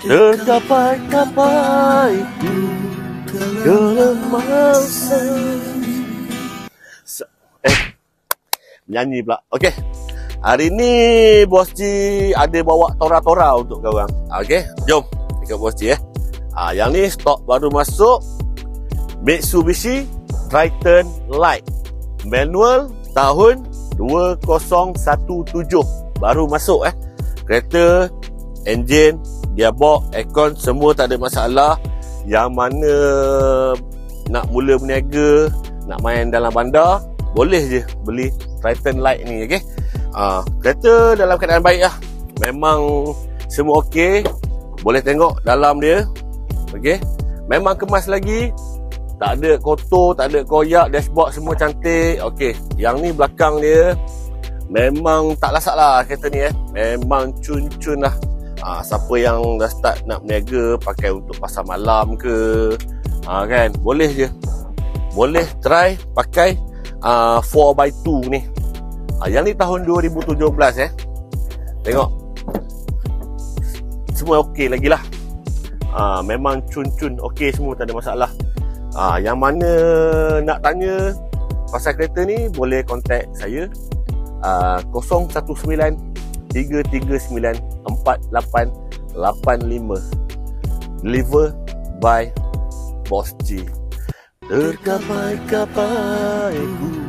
Tergapai-gapai ku kelemasan. Menyanyi pula. Okey. Hari ni Bos G ada bawa tora-tora untuk korang. Okey, jom ikut Bos G . Yang ni stok baru masuk, Mitsubishi Triton Light manual tahun 2017 baru masuk . Kereta, enjin, gearbox, aircon semua tak ada masalah. Yang mana nak mula berniaga, nak main dalam bandar, boleh je beli Triton Light ni. Okey. Kereta dalam keadaan baik lah. Memang semua okey. Boleh tengok dalam dia. Okey. Memang kemas lagi. Tak ada kotor, tak ada koyak, dashboard semua cantik. Okey. Yang ni belakang dia memang tak lasak lah kereta ni . Memang cun-cun lah. Siapa yang dah start nak berniaga, pakai untuk pasar malam ke, kan, boleh je. Boleh try pakai 4x2 ni. Yang ni tahun 2017 . Tengok. Semua okey lagi lah. Memang cun-cun okey semua, tak ada masalah. Yang mana nak tanya pasal kereta ni, boleh contact saya 019-339-4885. Deliver by Bos G. Tergapai-gapai ku